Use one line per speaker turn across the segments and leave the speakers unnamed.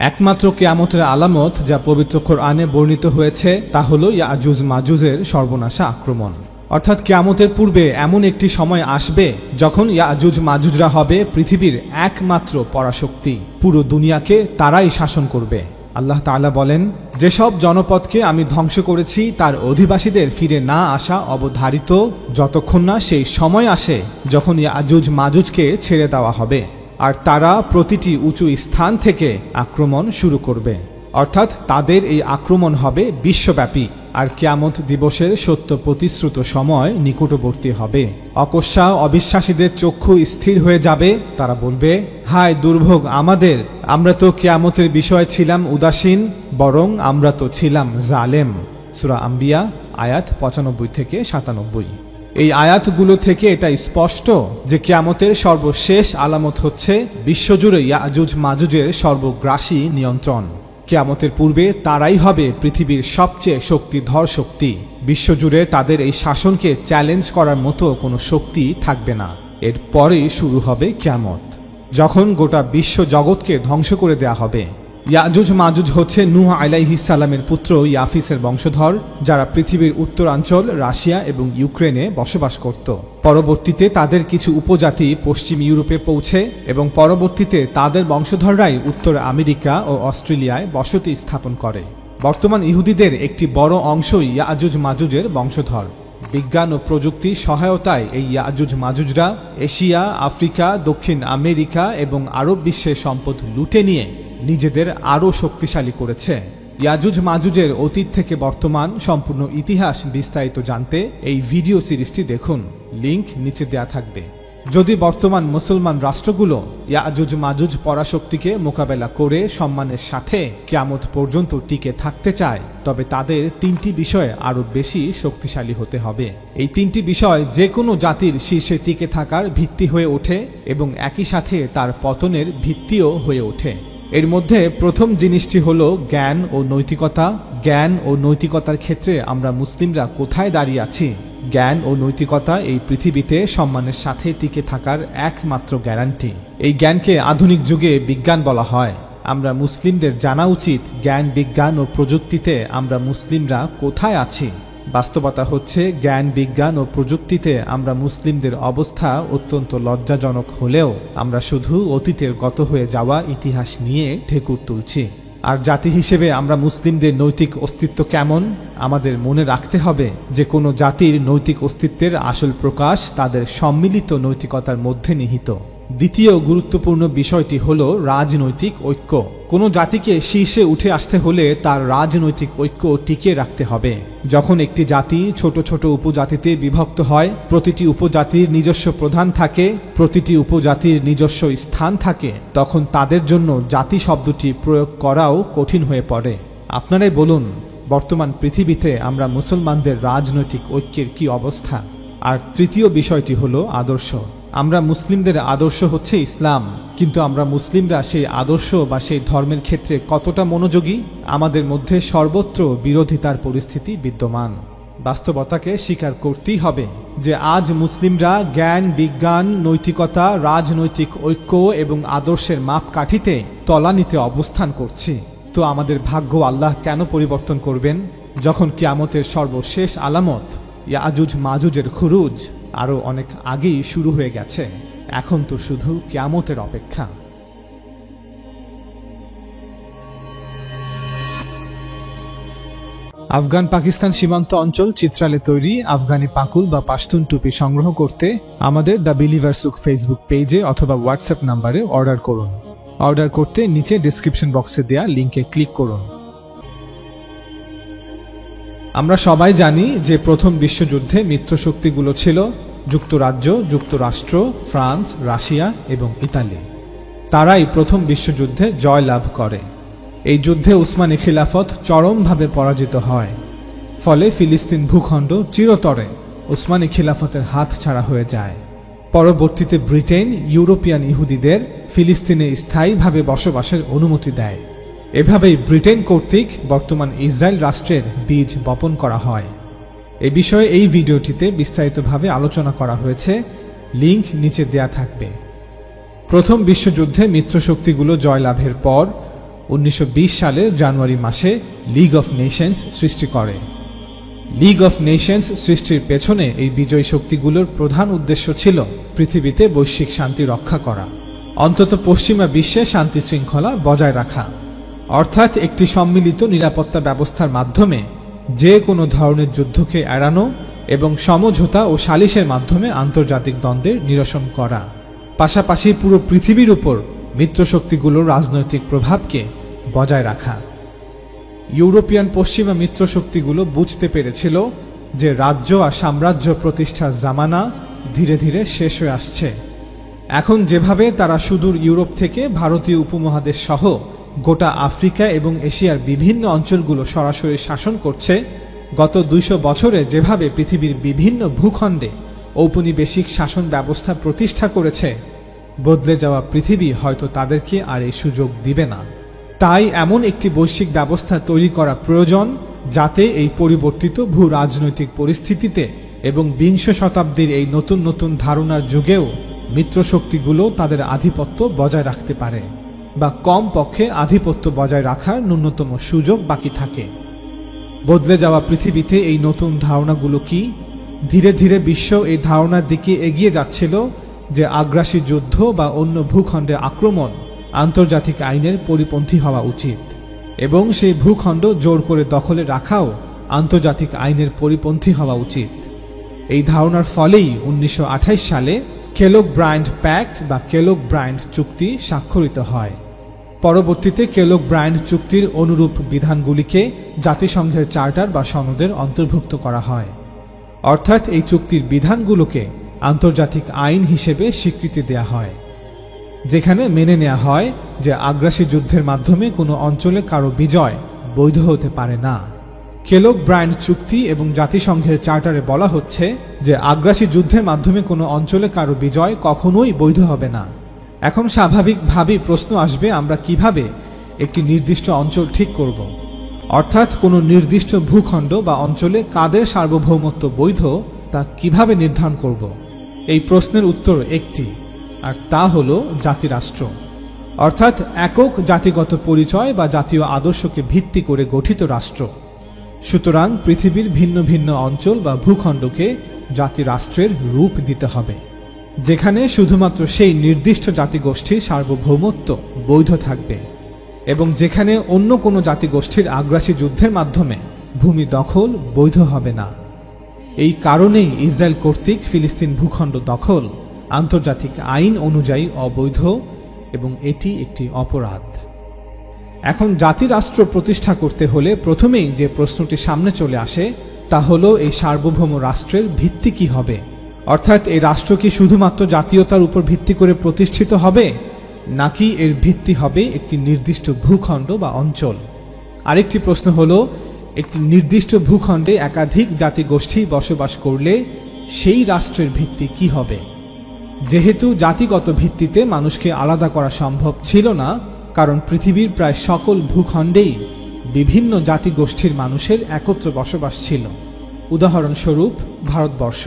একমাত্র কিয়ামতের আলামত যা পবিত্র কোরআনে বর্ণিত হয়েছে তা হলো ইয়াজুজ মাজুজের সর্বনাশা আক্রমণ। অর্থাৎ কিয়ামতের পূর্বে এমন একটি সময় আসবে যখন ইয়াজুজ মাজুজরা হবে পৃথিবীর একমাত্র পরাশক্তি, পুরো দুনিয়াকে তারাই শাসন করবে। আল্লাহ তাআলা বলেন, যেসব জনপদকে আমি ধ্বংস করেছি তার অধিবাসীদের ফিরে না আসা অবধারিত যতক্ষণ না সেই সময় আসে যখন ইয়াজুজ মাজুজকে ছেড়ে দেওয়া হবে, আর তারা প্রতিটি উঁচু স্থান থেকে আক্রমণ শুরু করবে। অর্থাৎ তাদের এই আক্রমণ হবে বিশ্বব্যাপী, আর কিয়ামত দিবসের সত্য প্রতিশ্রুত সময় নিকটবর্তী হবে। অকস্মা অবিশ্বাসীদের চক্ষু স্থির হয়ে যাবে, তারা বলবে, হায় দুর্ভোগ আমাদের, আমরা তো কিয়ামতের বিষয়ে ছিলাম উদাসীন, বরং আমরা তো ছিলাম জালেম। সূরা আম্বিয়া আয়াত 95 থেকে 97। এই আয়াতগুলো থেকে এটা স্পষ্ট যে কিয়ামতের সর্বশেষ আলামত হচ্ছে বিশ্বজুড়ে ইয়াজুজ মাজুজের সর্বগ্রাসী নিয়ন্ত্রণ। কিয়ামতের পূর্বে তারাই হবে পৃথিবীর সবচেয়ে শক্তিধর শক্তি। বিশ্বজুড়ে তাদের এই শাসনকে চ্যালেঞ্জ করার মতো কোনো শক্তি থাকবে না। এরপরেই শুরু হবে কিয়ামত, যখন গোটা বিশ্ব জগৎকে ধ্বংস করে দেয়া হবে। ইয়াজুজ মাজুজ হচ্ছে নূহ আলাইহিস সালামের পুত্র ইয়াফিসের বংশধর, যারা পৃথিবীর উত্তরাঞ্চল রাশিয়া এবং ইউক্রেনে বসবাস করত। পরবর্তীতে তাদের কিছু উপজাতি পশ্চিম ইউরোপে পৌঁছে এবং পরবর্তীতে তাদের বংশধররাই উত্তর আমেরিকা ও অস্ট্রেলিয়ায় বসতি স্থাপন করে। বর্তমান ইহুদিদের একটি বড় অংশই ইয়াজুজ মাজুজের বংশধর। বিজ্ঞান ও প্রযুক্তির সহায়তায় এই ইয়াজুজ মাজুজরা এশিয়া, আফ্রিকা, দক্ষিণ আমেরিকা এবং আরব বিশ্বের সম্পদ লুটে নিয়ে নিজেদের আরও শক্তিশালী করেছে। ইয়াজুজ মাজুজের অতীত থেকে বর্তমান সম্পূর্ণ ইতিহাস বিস্তারিত জানতে এই ভিডিও সিরিজটি দেখুন, লিংক নিচে দেয়া থাকবে। যদি বর্তমান মুসলমান রাষ্ট্রগুলো ইয়াজুজ মাজুজ পরাশক্তিকে মোকাবেলা করে সম্মানের সাথে কিয়ামত পর্যন্ত টিকে থাকতে চায়, তবে তাদের তিনটি বিষয়ে আরো বেশি শক্তিশালী হতে হবে। এই তিনটি বিষয় যে কোনো জাতির শীর্ষে টিকে থাকার ভিত্তি হয়ে ওঠে এবং একই সাথে তার পতনের ভিত্তিও হয়ে ওঠে। এর মধ্যে প্রথম জিনিসটি হলো জ্ঞান ও নৈতিকতা। জ্ঞান ও নৈতিকতার ক্ষেত্রে আমরা মুসলিমরা কোথায় দাঁড়িয়ে আছি? জ্ঞান ও নৈতিকতা এই পৃথিবীতে সম্মানের সাথে টিকে থাকার একমাত্র গ্যারান্টি। এই জ্ঞানকে আধুনিক যুগে বিজ্ঞান বলা হয়। আমরা মুসলিমদের জানা উচিত জ্ঞান, বিজ্ঞান ও প্রযুক্তিতে আমরা মুসলিমরা কোথায় আছি। বাস্তবতা হচ্ছে জ্ঞান, বিজ্ঞান ও প্রযুক্তিতে আমরা মুসলিমদের অবস্থা অত্যন্ত লজ্জাজনক হলেও আমরা শুধু অতীতের গত হয়ে যাওয়া ইতিহাস নিয়ে ঢেকুর তুলছি। আর জাতি হিসেবে আমরা মুসলিমদের নৈতিক অস্তিত্ব কেমন? আমাদের মনে রাখতে হবে যে কোনো জাতির নৈতিক অস্তিত্বের আসল প্রকাশ তাদের সম্মিলিত নৈতিকতার মধ্যে নিহিত। দ্বিতীয় গুরুত্বপূর্ণ বিষয়টি হলো রাজনৈতিক ঐক্য। কোনো জাতিকে শীর্ষে উঠে আসতে হলে তার রাজনৈতিক ঐক্য টিকিয়ে রাখতে হবে। যখন একটি জাতি ছোট ছোট উপজাতিতে বিভক্ত হয়, প্রতিটি উপজাতির নিজস্ব প্রধান থাকে, প্রতিটি উপজাতির নিজস্ব স্থান থাকে, তখন তাদের জন্য জাতি শব্দটি প্রয়োগ করাও কঠিন হয়ে পড়ে। আপনারাই বলুন, বর্তমান পৃথিবীতে আমরা মুসলমানদের রাজনৈতিক ঐক্যের কি অবস্থা? আর তৃতীয় বিষয়টি হলো আদর্শ। আমরা মুসলিমদের আদর্শ হচ্ছে ইসলাম, কিন্তু আমরা মুসলিমরা সেই আদর্শ বা সেই ধর্মের ক্ষেত্রে কতটা মনোযোগী? আমাদের মধ্যে সর্বত্র বিরোধিতার পরিস্থিতি বিদ্যমান। বাস্তবতাকে স্বীকার করতেই হবে যে আজ মুসলিমরা জ্ঞান, বিজ্ঞান, নৈতিকতা, রাজনৈতিক ঐক্য এবং আদর্শের মাপকাঠিতে তলানিতে অবস্থান করছি। তো আমাদের ভাগ্য আল্লাহ কেন পরিবর্তন করবেন যখন কিয়ামতের সর্বশেষ আলামত ইয়াজুজ মাজুজের খুরুজ আরো অনেক আগেই শুরু হয়ে গেছে? এখন তো শুধু কিয়ামতের অপেক্ষা। আফগান পাকিস্তান সীমান্ত অঞ্চল চিত্রালে তৈরি আফগানি পাকুল বা পাশতুন টুপি সংগ্রহ করতে আমাদের দ্য বিলিভার সুক ফেসবুক পেজে অথবা হোয়াটসঅ্যাপ নাম্বারে অর্ডার করুন। অর্ডার করতে নিচে ডেসক্রিপশন বক্সে দেয়া লিংকে ক্লিক করুন। আমরা সবাই জানি যে প্রথম বিশ্বযুদ্ধে মিত্রশক্তিগুলো ছিল যুক্তরাজ্য, যুক্তরাষ্ট্র, ফ্রান্স, রাশিয়া এবং ইতালি। তারাই প্রথম বিশ্বযুদ্ধে জয় লাভ করে। এই যুদ্ধে উসমানী খিলাফত চরমভাবে পরাজিত হয়। ফলে ফিলিস্তিন ভূখণ্ড চিরতরে উসমানী খিলাফতের হাত ছাড়া হয়ে যায়। পরবর্তীতে ব্রিটেন ইউরোপিয়ান ইহুদিদের ফিলিস্তিনে স্থায়ীভাবে বসবাসের অনুমতি দেয়। এভাবেই ব্রিটেন কর্তৃক বর্তমান ইসরায়েল রাষ্ট্রের বীজ বপন করা হয়। এ বিষয়ে এই ভিডিওটিতে বিস্তারিতভাবে আলোচনা করা হয়েছে, লিংক নিচে দেয়া থাকবে। প্রথম বিশ্বযুদ্ধে মিত্রশক্তিগুলো জয়লাভের পর 1920 সালের জানুয়ারি মাসে লিগ অফ নেশনস সৃষ্টি করে। লিগ অফ নেশনস সৃষ্টির পেছনে এই বিজয়ী শক্তিগুলোর প্রধান উদ্দেশ্য ছিল পৃথিবীতে বৈশ্বিক শান্তি রক্ষা করা, অন্তত পশ্চিমা বিশ্বে শান্তি শৃঙ্খলা বজায় রাখা, অর্থাৎ একটি সম্মিলিত নিরাপত্তা ব্যবস্থার মাধ্যমে যে কোনো ধরনের যুদ্ধকে এড়ানো এবং সমঝোতা ও সালিশের মাধ্যমে আন্তর্জাতিক দ্বন্দ্বের নিরসন করা, পাশাপাশি পুরো পৃথিবীর উপর মিত্রশক্তিগুলোর রাজনৈতিক প্রভাবকে বজায় রাখা। ইউরোপিয়ান পশ্চিমা মিত্রশক্তিগুলো বুঝতে পেরেছিল যে রাজ্য আর সাম্রাজ্য প্রতিষ্ঠার জামানা ধীরে ধীরে শেষ হয়ে আসছে। এখন যেভাবে তারা সুদূর ইউরোপ থেকে ভারতীয় উপমহাদেশ সহ গোটা আফ্রিকা এবং এশিয়ার বিভিন্ন অঞ্চলগুলো সরাসরি শাসন করছে, গত 200 বছরে যেভাবে পৃথিবীর বিভিন্ন ভূখণ্ডে ঔপনিবেশিক শাসন ব্যবস্থা প্রতিষ্ঠা করেছে, বদলে যাওয়া পৃথিবী হয়তো তাদেরকে আর এই সুযোগ দিবে না। তাই এমন একটি বৈশ্বিক ব্যবস্থা তৈরি করা প্রয়োজন যাতে এই পরিবর্তিত ভূ রাজনৈতিক পরিস্থিতিতে এবং 20 শতাব্দীর এই নতুন নতুন ধারণার যুগেও মিত্রশক্তিগুলো তাদের আধিপত্য বজায় রাখতে পারে, বা কম পক্ষে আধিপত্য বজায় রাখার ন্যূনতম সুযোগ বাকি থাকে। বদলে যাওয়া পৃথিবীতে এই নতুন ধারণাগুলো কি? ধীরে ধীরে বিশ্ব এই ধারণার দিকে এগিয়ে যাচ্ছিল যে আগ্রাসী যুদ্ধ বা অন্য ভূখণ্ডে আক্রমণ আন্তর্জাতিক আইনের পরিপন্থী হওয়া উচিত, এবং সেই ভূখণ্ড জোর করে দখলে রাখাও আন্তর্জাতিক আইনের পরিপন্থী হওয়া উচিত। এই ধারণার ফলেই 1928 সালে কেলগ-ব্রায়ান্ট প্যাক্ট বা কেলগ-ব্রায়ান্ট চুক্তি স্বাক্ষরিত হয়। পরবর্তীতে কেলগ-ব্রায়ান্ট চুক্তির অনুরূপ বিধানগুলিকে জাতিসংঘের চার্টার বা সনদের অন্তর্ভুক্ত করা হয়, অর্থাৎ এই চুক্তির বিধানগুলোকে আন্তর্জাতিক আইন হিসেবে স্বীকৃতি দেয়া হয়, যেখানে মেনে নেওয়া হয় যে আগ্রাসী যুদ্ধের মাধ্যমে কোনো অঞ্চলে কারো বিজয় বৈধ হতে পারে না। কেলগ-ব্রায়ান্ট চুক্তি এবং জাতিসংঘের চার্টারে বলা হচ্ছে যে আগ্রাসী যুদ্ধের মাধ্যমে কোনো অঞ্চলে কারো বিজয় কখনোই বৈধ হবে না। এখন স্বাভাবিকভাবেই প্রশ্ন আসবে, আমরা কিভাবে একটি নির্দিষ্ট অঞ্চল ঠিক করব? অর্থাৎ কোনো নির্দিষ্ট ভূখণ্ড বা অঞ্চলে কাদের সার্বভৌমত্ব বৈধ তা কিভাবে নির্ধারণ করব? এই প্রশ্নের উত্তর একটি, আর তা হল জাতিরাষ্ট্র, অর্থাৎ একক জাতিগত পরিচয় বা জাতীয় আদর্শকে ভিত্তি করে গঠিত রাষ্ট্র। সুতরাং পৃথিবীর ভিন্ন ভিন্ন অঞ্চল বা ভূখণ্ডকে জাতিরাষ্ট্রের রূপ দিতে হবে, যেখানে শুধুমাত্র সেই নির্দিষ্ট জাতিগোষ্ঠীর সার্বভৌমত্ব বৈধ থাকবে এবং যেখানে অন্য কোনো জাতিগোষ্ঠীর আগ্রাসী যুদ্ধের মাধ্যমে ভূমি দখল বৈধ হবে না। এই কারণেই ইসরায়েল কর্তৃক ফিলিস্তিন ভূখণ্ড দখল আন্তর্জাতিক আইন অনুযায়ী অবৈধ এবং এটি একটি অপরাধ। এখন জাতিরাষ্ট্র প্রতিষ্ঠা করতে হলে প্রথমেই যে প্রশ্নটি সামনে চলে আসে তা হলো এই সার্বভৌম রাষ্ট্রের ভিত্তি কি হবে, অর্থাৎ এই রাষ্ট্র কি শুধুমাত্র জাতীয়তার উপর ভিত্তি করে প্রতিষ্ঠিত হবে, নাকি এর ভিত্তি হবে একটি নির্দিষ্ট ভূখণ্ড বা অঞ্চল? আরেকটি প্রশ্ন হলো, একটি নির্দিষ্ট ভূখণ্ডে একাধিক জাতিগোষ্ঠী বসবাস করলে সেই রাষ্ট্রের ভিত্তি কি হবে? যেহেতু জাতিগত ভিত্তিতে মানুষকে আলাদা করা সম্ভব ছিল না, কারণ পৃথিবীর প্রায় সকল ভূখণ্ডেই বিভিন্ন জাতিগোষ্ঠীর মানুষের একত্র বসবাস ছিল। উদাহরণস্বরূপ ভারতবর্ষ,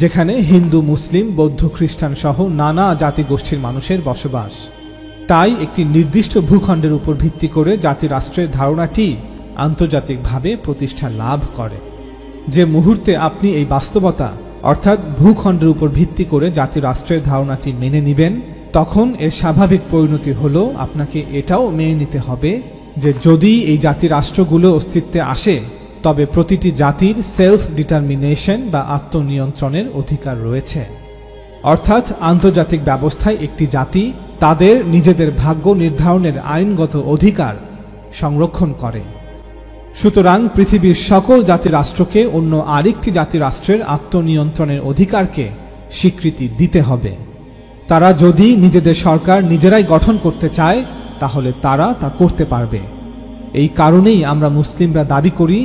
যেখানে হিন্দু, মুসলিম, বৌদ্ধ, খ্রিস্টান সহ নানা জাতিগোষ্ঠীর মানুষের বসবাস। তাই একটি নির্দিষ্ট ভূখণ্ডের উপর ভিত্তি করে জাতিরাষ্ট্রের ধারণাটি আন্তর্জাতিকভাবে প্রতিষ্ঠা লাভ করে। যে মুহূর্তে আপনি এই বাস্তবতা অর্থাৎ ভূখণ্ডের উপর ভিত্তি করে জাতিরাষ্ট্রের ধারণাটি মেনে নেবেন, তখন এর স্বাভাবিক পরিণতি হলো আপনাকে এটাও মেনে নিতে হবে যে যদি এই জাতিরাষ্ট্রগুলো অস্তিত্বে আসে, তবে প্রতিটি জাতির সেলফ ডিটারমিনেশন বা আত্মনিয়ন্ত্রণের অধিকার রয়েছে। অর্থাৎ আন্তর্জাতিক ব্যবস্থায় একটি জাতি তাদের নিজেদের ভাগ্য নির্ধারণের আইনগত অধিকার সংরক্ষণ করে। সুতরাং পৃথিবীর সকল জাতিরাষ্ট্রকে অন্য আরেকটি জাতিরাষ্ট্রের আত্মনিয়ন্ত্রণের অধিকারকে স্বীকৃতি দিতে হবে। তারা যদি নিজেদের সরকার নিজেরাই গঠন করতে চায়, তাহলে তারা তা করতে পারবে। এই কারণেই আমরা মুসলিমরা দাবি করি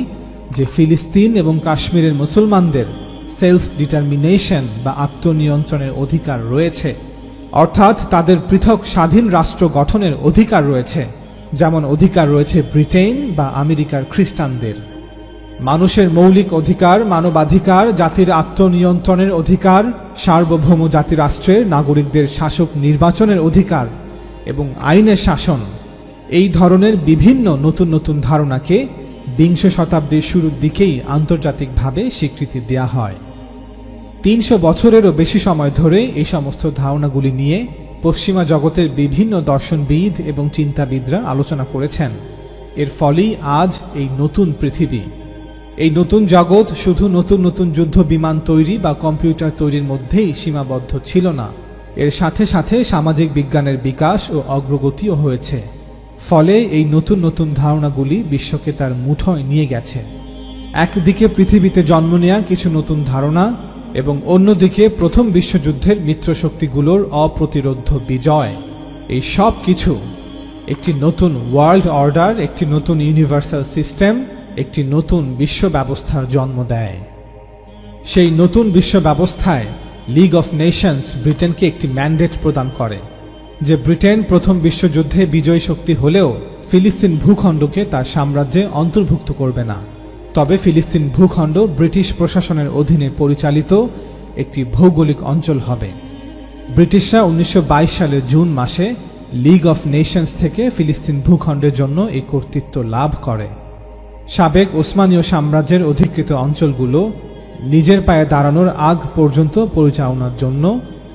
যে ফিলিস্তিন এবং কাশ্মীরের মুসলমানদের সেলফ ডিটারমিনেশন বা আত্মনিয়ন্ত্রণের অধিকার রয়েছে, অর্থাৎ তাদের পৃথক স্বাধীন রাষ্ট্র গঠনের অধিকার রয়েছে, যেমন অধিকার রয়েছে ব্রিটেন বা আমেরিকার খ্রিস্টানদের। মানুষের মৌলিক অধিকার, মানবাধিকার, জাতির আত্মনিয়ন্ত্রণের অধিকার, সার্বভৌম জাতিরাষ্ট্রের নাগরিকদের শাসক নির্বাচনের অধিকার এবং আইনের শাসন, এই ধরনের বিভিন্ন নতুন নতুন ধারণাকে বিংশ শতাব্দীর শুরুর দিকেই আন্তর্জাতিকভাবে স্বীকৃতি দেয়া হয়। ৩০০ বছরেরও বেশি সময় ধরে এই সমস্ত ধারণাগুলি নিয়ে পশ্চিমা জগতের বিভিন্ন দর্শনবিদ এবং চিন্তাবিদরা আলোচনা করেছেন। এর ফলেই আজ এই নতুন পৃথিবী, এই নতুন জগৎ শুধু নতুন নতুন যুদ্ধ বিমান তৈরি বা কম্পিউটার তৈরির মধ্যেই সীমাবদ্ধ ছিল না, এর সাথে সাথে সামাজিক বিজ্ঞানের বিকাশ ও অগ্রগতিও হয়েছে। ফলে এই নতুন নতুন ধারণাগুলি বিশ্বকে তার মুঠোয় নিয়ে গেছে। একদিকে পৃথিবীতে জন্ম নেয়া কিছু নতুন ধারণা এবং অন্যদিকে প্রথম বিশ্বযুদ্ধের মিত্রশক্তিগুলোর অপ্রতিরোধ্য বিজয়, এই সব কিছু একটি নতুন ওয়ার্ল্ড অর্ডার, একটি নতুন ইউনিভার্সাল সিস্টেম, একটি নতুন বিশ্ব ব্যবস্থার জন্ম দেয়। সেই নতুন বিশ্ব ব্যবস্থায় লিগ অফ নেশনস ব্রিটেনকে একটি ম্যান্ডেট প্রদান করে যে ব্রিটেন প্রথম বিশ্বযুদ্ধে বিজয়ী শক্তি হলেও ফিলিস্তিন ভূখণ্ডকে তার সাম্রাজ্যে অন্তর্ভুক্ত করবে না, তবে ফিলিস্তিন ভূখণ্ড ব্রিটিশ প্রশাসনের অধীনে পরিচালিত একটি ভৌগোলিক অঞ্চল হবে। ব্রিটিশরা 1922 সালের জুন মাসে লিগ অফ নেশনস থেকে ফিলিস্তিন ভূখণ্ডের জন্য এই কর্তৃত্ব লাভ করে। সাবেক ওসমানীয় সাম্রাজ্যের অধিকৃত অঞ্চলগুলো নিজের পায়ে দাঁড়ানোর আগ পর্যন্ত পরিচালনার জন্য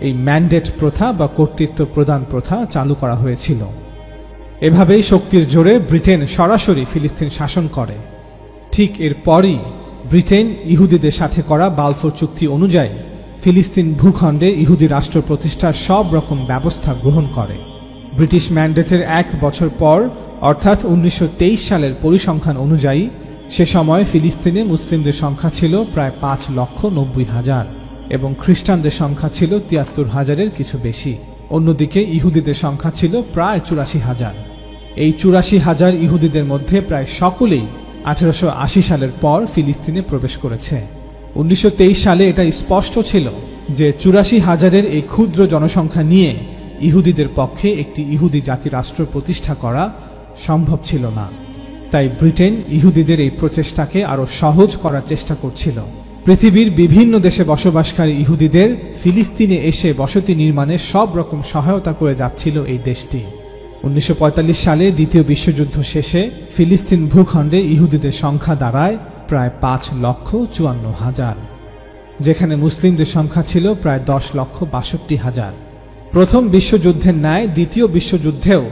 এই ম্যান্ডেট প্রথা বা কর্তৃত্ব প্রদান প্রথা চালু করা হয়েছিল। এভাবেই শক্তির জোরে ব্রিটেন সরাসরি ফিলিস্তিন শাসন করে। ঠিক এরপরই ব্রিটেন ইহুদিদের সাথে করা বালফোর চুক্তি অনুযায়ী ফিলিস্তিন ভূখণ্ডে ইহুদি রাষ্ট্র প্রতিষ্ঠার সব রকম ব্যবস্থা গ্রহণ করে। ব্রিটিশ ম্যান্ডেটের 1 বছর পর অর্থাৎ 1923 সালের পরিসংখ্যান অনুযায়ী সে সময় ফিলিস্তিনে মুসলিমদের সংখ্যা ছিল প্রায় 5,90,000 এবং খ্রিস্টানদের সংখ্যা ছিল 73,000-এর কিছু বেশি। অন্যদিকে ইহুদিদের সংখ্যা ছিল প্রায় 84,000। এই 84,000 ইহুদিদের মধ্যে প্রায় সকলেই 1880 সালের পর ফিলিস্তিনে প্রবেশ করেছে। 1923 সালে এটা স্পষ্ট ছিল যে 84,000-এর এই ক্ষুদ্র জনসংখ্যা নিয়ে ইহুদিদের পক্ষে একটি ইহুদি জাতি রাষ্ট্র প্রতিষ্ঠা করা সম্ভব ছিল না। তাই ব্রিটেন ইহুদিদের এই প্রচেষ্টাকে আরো সহজ করার চেষ্টা করছিল। পৃথিবীর বিভিন্ন দেশে বসবাসকারী ইহুদিদের ফিলিস্তিনে এসে বসতি নির্মাণে সব রকম সহায়তা করে যাচ্ছিল এই দেশটি। 1945 সালে দ্বিতীয় বিশ্বযুদ্ধ শেষে ফিলিস্তিন ভূখণ্ডে ইহুদিদের সংখ্যা দাঁড়ায় প্রায় 5,54,000, যেখানে মুসলিমদের সংখ্যা ছিল প্রায় 10,62,000। প্রথম বিশ্বযুদ্ধের ন্যায় দ্বিতীয় বিশ্বযুদ্ধেও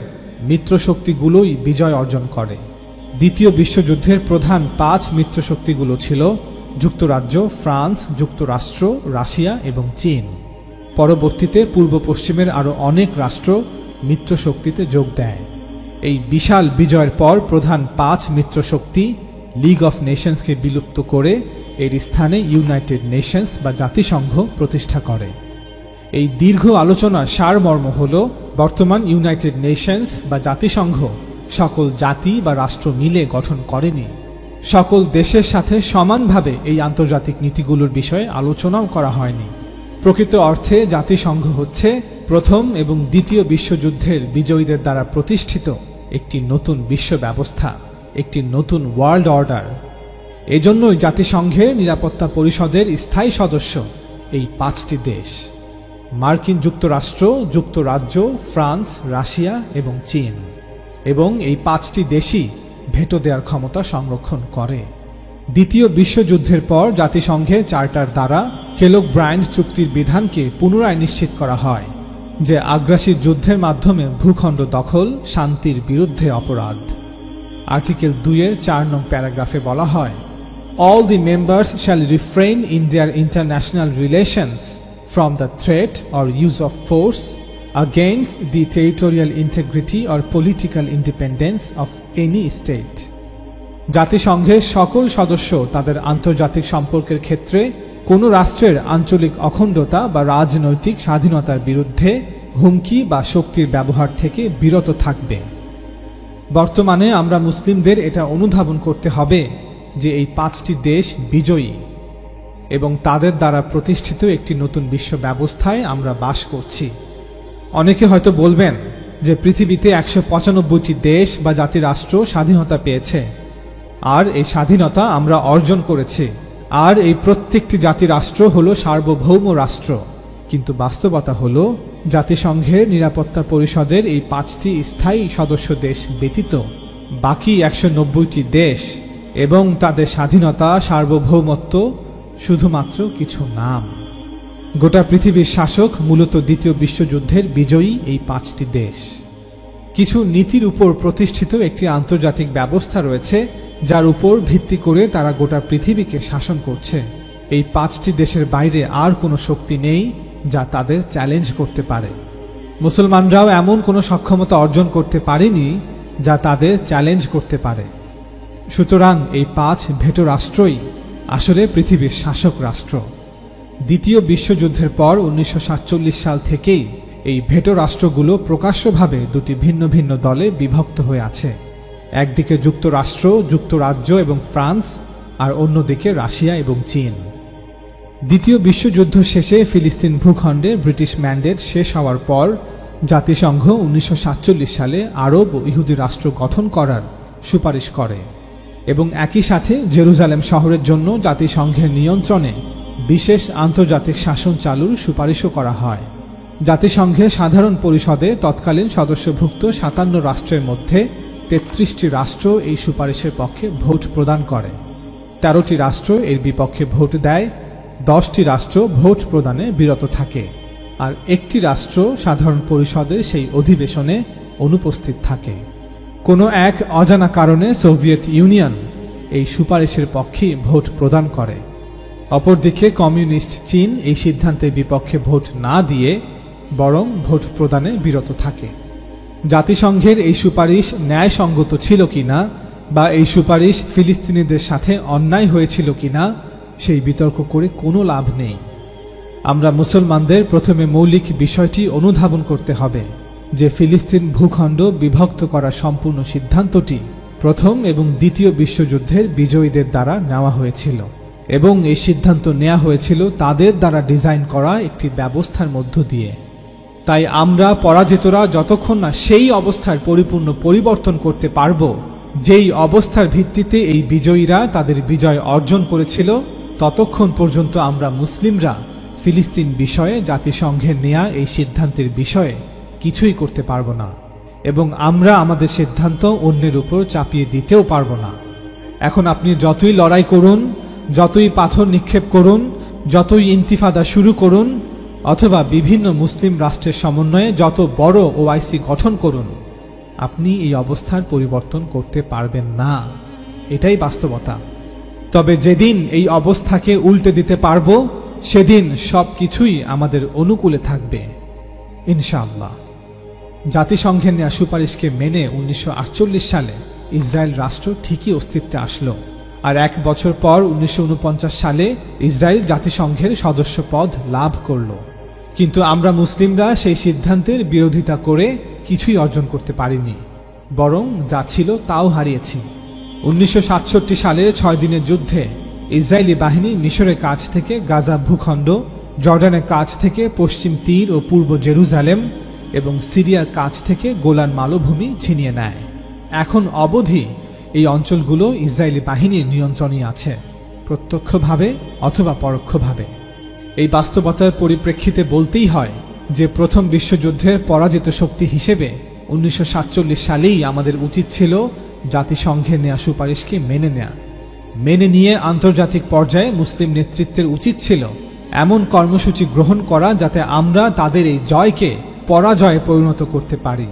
মিত্রশক্তিগুলোই বিজয় অর্জন করে। দ্বিতীয় বিশ্বযুদ্ধের প্রধান 5 মিত্রশক্তিগুলো ছিল যুক্তরাজ্য, ফ্রান্স, যুক্তরাষ্ট্র, রাশিয়া এবং চীন। পরবর্তীতে পূর্ব পশ্চিমের আরও অনেক রাষ্ট্র মিত্রশক্তিতে যোগ দেয়। এই বিশাল বিজয়ের পর প্রধান 5 মিত্রশক্তি লিগ অফ নেশনসকে বিলুপ্ত করে এর স্থানে ইউনাইটেড নেশনস বা জাতিসংঘ প্রতিষ্ঠা করে। এই দীর্ঘ আলোচনার সারমর্ম হল, বর্তমান ইউনাইটেড নেশনস বা জাতিসংঘ সকল জাতি বা রাষ্ট্র মিলে গঠন করেনি। সকল দেশের সাথে সমানভাবে এই আন্তর্জাতিক নীতিগুলোর বিষয়ে আলোচনাও করা হয়নি। প্রকৃত অর্থে জাতিসংঘ হচ্ছে প্রথম এবং দ্বিতীয় বিশ্বযুদ্ধের বিজয়ীদের দ্বারা প্রতিষ্ঠিত একটি নতুন বিশ্ব ব্যবস্থা, একটি নতুন ওয়ার্ল্ড অর্ডার। এজন্যই জাতিসংঘের নিরাপত্তা পরিষদের স্থায়ী সদস্য এই 5টি দেশ: মার্কিন যুক্তরাষ্ট্র, যুক্তরাজ্য, ফ্রান্স, রাশিয়া এবং চীন। এবং এই 5টি দেশই ভেটো দেওয়ার ক্ষমতা সংরক্ষণ করে। দ্বিতীয় বিশ্বযুদ্ধের পর জাতিসংঘের চার্টার দ্বারা কেলগ-ব্রায়ান্ট চুক্তির বিধানকে পুনরায় নিশ্চিত করা হয় যে আগ্রাসী যুদ্ধের মাধ্যমে ভূখণ্ড দখল শান্তির বিরুদ্ধে অপরাধ। আর্টিকেল 2-এর 4 নং প্যারাগ্রাফে বলা হয়, All the members shall refrain in their international relations from the threat or use of force against the territorial integrity or political independence of any state. জাতিসংঘের সকল সদস্য তাদের আন্তর্জাতিক সম্পর্কের ক্ষেত্রে কোনো রাষ্ট্রের আঞ্চলিক অখণ্ডতা বা রাজনৈতিক স্বাধীনতার বিরুদ্ধে হুমকি বা শক্তির ব্যবহার থেকে বিরত থাকবে। বর্তমানে আমরা মুসলিমদের এটা অনুধাবন করতে হবে যে এই 5টি দেশ বিজয়ী এবং তাদের দ্বারা প্রতিষ্ঠিত একটি নতুন বিশ্ব ব্যবস্থায় আমরা বাস করছি। অনেকে হয়তো বলবেন যে পৃথিবীতে 195টি দেশ বা জাতিরাষ্ট্র স্বাধীনতা পেয়েছে, আর এই স্বাধীনতা আমরা অর্জন করেছি, আর এই প্রত্যেকটি জাতিরাষ্ট্র হলো সার্বভৌম রাষ্ট্র। কিন্তু বাস্তবতা হলো জাতিসংঘের নিরাপত্তা পরিষদের এই 5টি স্থায়ী সদস্য দেশ ব্যতীত বাকি 190টি দেশ এবং তাদের স্বাধীনতা সার্বভৌমত্ব শুধুমাত্র কিছু নাম। গোটা পৃথিবীর শাসক মূলত দ্বিতীয় বিশ্বযুদ্ধের বিজয়ী এই 5টি দেশ। কিছু নীতির উপর প্রতিষ্ঠিত একটি আন্তর্জাতিক ব্যবস্থা রয়েছে যার উপর ভিত্তি করে তারা গোটা পৃথিবীকে শাসন করছে। এই 5টি দেশের বাইরে আর কোনো শক্তি নেই যা তাদের চ্যালেঞ্জ করতে পারে। মুসলমানরাও এমন কোনো সক্ষমতা অর্জন করতে পারেনি যা তাদের চ্যালেঞ্জ করতে পারে। সুতরাং এই 5 ভেটো রাষ্ট্রই আসলে পৃথিবীর শাসক রাষ্ট্র। দ্বিতীয় বিশ্বযুদ্ধের পর 1947 সাল থেকেই এই ভেটো রাষ্ট্রগুলো প্রকাশ্যভাবে দুটি ভিন্ন ভিন্ন দলে বিভক্ত হয়ে আছে। একদিকে যুক্তরাষ্ট্র, যুক্তরাজ্য এবং ফ্রান্স, আর অন্যদিকে রাশিয়া এবং চীন। দ্বিতীয় বিশ্বযুদ্ধ শেষে ফিলিস্তিন ভূখণ্ডে ব্রিটিশ ম্যান্ডেট শেষ হওয়ার পর জাতিসংঘ 1947 সালে আরব ও ইহুদি রাষ্ট্র গঠন করার সুপারিশ করে এবং একই সাথে জেরুজালেম শহরের জন্য জাতিসংঘের নিয়ন্ত্রণে বিশেষ আন্তর্জাতিক শাসন চালুর সুপারিশও করা হয়। জাতিসংঘের সাধারণ পরিষদে তৎকালীন সদস্যভুক্ত 57 রাষ্ট্রের মধ্যে 33টি রাষ্ট্র এই সুপারিশের পক্ষে ভোট প্রদান করে। 13টি রাষ্ট্র এর বিপক্ষে ভোট দেয়, 10টি রাষ্ট্র ভোট প্রদানে বিরত থাকে, আর একটি রাষ্ট্র সাধারণ পরিষদের সেই অধিবেশনে অনুপস্থিত থাকে। কোনো এক অজানা কারণে সোভিয়েত ইউনিয়ন এই সুপারিশের পক্ষে ভোট প্রদান করে। অপরদিকে কমিউনিস্ট চীন এই সিদ্ধান্তের বিপক্ষে ভোট না দিয়ে বরং ভোট প্রদানে বিরত থাকে। জাতিসংঘের এই সুপারিশ ন্যায়সঙ্গত ছিল কিনা বা এই সুপারিশ ফিলিস্তিনিদের সাথে অন্যায় হয়েছিল কিনা সেই বিতর্ক করে কোনো লাভ নেই। আমরা মুসলমানদের প্রথমে মৌলিক বিষয়টি অনুধাবন করতে হবে যে ফিলিস্তিন ভূখণ্ড বিভক্ত করার সম্পূর্ণ সিদ্ধান্তটি প্রথম এবং দ্বিতীয় বিশ্বযুদ্ধের বিজয়ীদের দ্বারা নেওয়া হয়েছিল এবং এই সিদ্ধান্ত নেওয়া হয়েছিল তাদের দ্বারা ডিজাইন করা একটি ব্যবস্থার মধ্য দিয়ে। তাই আমরা পরাজিতরা যতক্ষণ না সেই অবস্থার পরিপূর্ণ পরিবর্তন করতে পারব যেই অবস্থার ভিত্তিতে এই বিজয়ীরা তাদের বিজয় অর্জন করেছিল, ততক্ষণ পর্যন্ত আমরা মুসলিমরা ফিলিস্তিন বিষয়ে জাতিসংঘের নেয়া এই সিদ্ধান্তের বিষয়ে কিছুই করতে পারব না এবং আমরা আমাদের সিদ্ধান্ত অন্যের উপর চাপিয়ে দিতেও পারব না। এখন আপনি যতই লড়াই করুন, যতই পাথর নিক্ষেপ করুন, যতই ইন্তিফাদা শুরু করুন, অথবা বিভিন্ন মুসলিম রাষ্ট্রের সমন্বয়ে যত বড় ওআইসি গঠন করুন, আপনি এই অবস্থার পরিবর্তন করতে পারবেন না। এটাই বাস্তবতা। তবে যেদিন এই অবস্থাকে উল্টে দিতে পারব, সেদিন সবকিছুই আমাদের অনুকূলে থাকবে ইনশাআল্লাহ। জাতিসংঘের নেয়া সুপারিশকে মেনে 1948 সালে ইসরায়েল রাষ্ট্র ঠিকই অস্তিত্বে আসলো, আর 1 বছর পর 1949 সালে ইসরায়েল জাতিসংঘের সদস্য পদ লাভ করল। কিন্তু আমরা মুসলিমরা সেই সিদ্ধান্তের বিরোধিতা করে কিছুই অর্জন করতে পারিনি, বরং যা ছিল তাও হারিয়েছি। 1967 সালের 6 দিনের যুদ্ধে ইসরায়েলি বাহিনী মিশরের কাছ থেকে গাজা ভূখণ্ড, জর্ডানের কাছ থেকে পশ্চিম তীর ও পূর্ব জেরুজালেম এবং সিরিয়ার কাছ থেকে গোলান মালভূমি ছিনিয়ে নেয়। এখন অবধি এই অঞ্চলগুলো ইসরায়েলি বাহিনীর নিয়ন্ত্রণে আছে, প্রত্যক্ষভাবে অথবা পরোক্ষভাবে। এই বাস্তবতার পরিপ্রেক্ষিতে বলতেই হয় যে প্রথম বিশ্বযুদ্ধের পরাজিত শক্তি হিসেবে 1947 সালেই আমাদের উচিত ছিল জাতিসংঘের নেয়া সুপারিশকে মেনে নিয়ে আন্তর্জাতিক পর্যায়ে মুসলিম নেতৃত্বের উচিত ছিল এমন কর্মসূচি গ্রহণ করা যাতে আমরা তাদের এই জয়কে পরাজয়ে পরিণত করতে পারি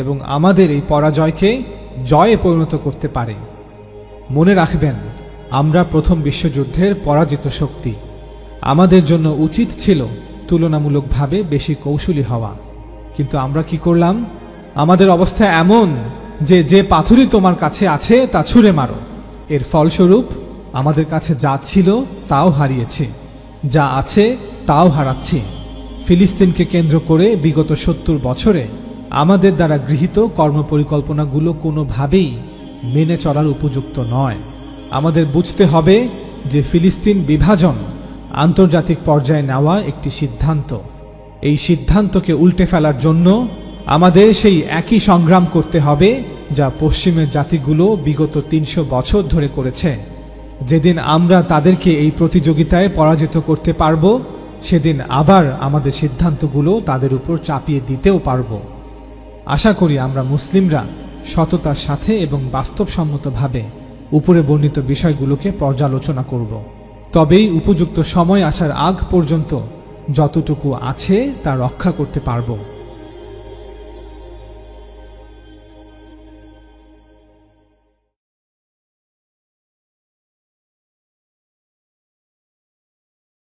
এবং আমাদের এই পরাজয়কে জয়ে পরিণত করতে পারি। মনে রাখবেন, আমরা প্রথম বিশ্বযুদ্ধের পরাজিত শক্তি। আমাদের জন্য উচিত ছিল তুলনামূলকভাবে বেশি কৌশলী হওয়া, কিন্তু আমরা কি করলাম? আমাদের অবস্থা এমন যে পাথরই তোমার কাছে আছে তা ছুঁড়ে মারো। এর ফলস্বরূপ আমাদের কাছে যা ছিল তাও হারিয়েছে, যা আছে তাও হারাচ্ছি। ফিলিস্তিনকে কেন্দ্র করে বিগত 70 বছরে আমাদের দ্বারা গৃহীত কর্মপরিকল্পনাগুলো কোনোভাবেই মেনে চলার উপযুক্ত নয়। আমাদের বুঝতে হবে যে ফিলিস্তিন বিভাজন আন্তর্জাতিক পর্যায়ে নেওয়া একটি সিদ্ধান্ত। এই সিদ্ধান্তকে উল্টে ফেলার জন্য আমাদের সেই একই সংগ্রাম করতে হবে যা পশ্চিমের জাতিগুলো বিগত 300 বছর ধরে করেছে। যেদিন আমরা তাদেরকে এই প্রতিযোগিতায় পরাজিত করতে পারব, সেদিন আবার আমাদের সিদ্ধান্তগুলো তাদের উপর চাপিয়ে দিতেও পারব। আশা করি আমরা মুসলিমরা সততার সাথে এবং বাস্তবসম্মতভাবে উপরে বর্ণিত বিষয়গুলোকে পর্যালোচনা করব। তবেই উপযুক্ত সময় আসার আগ পর্যন্ত যতটুকু আছে তা রক্ষা করতে পারব।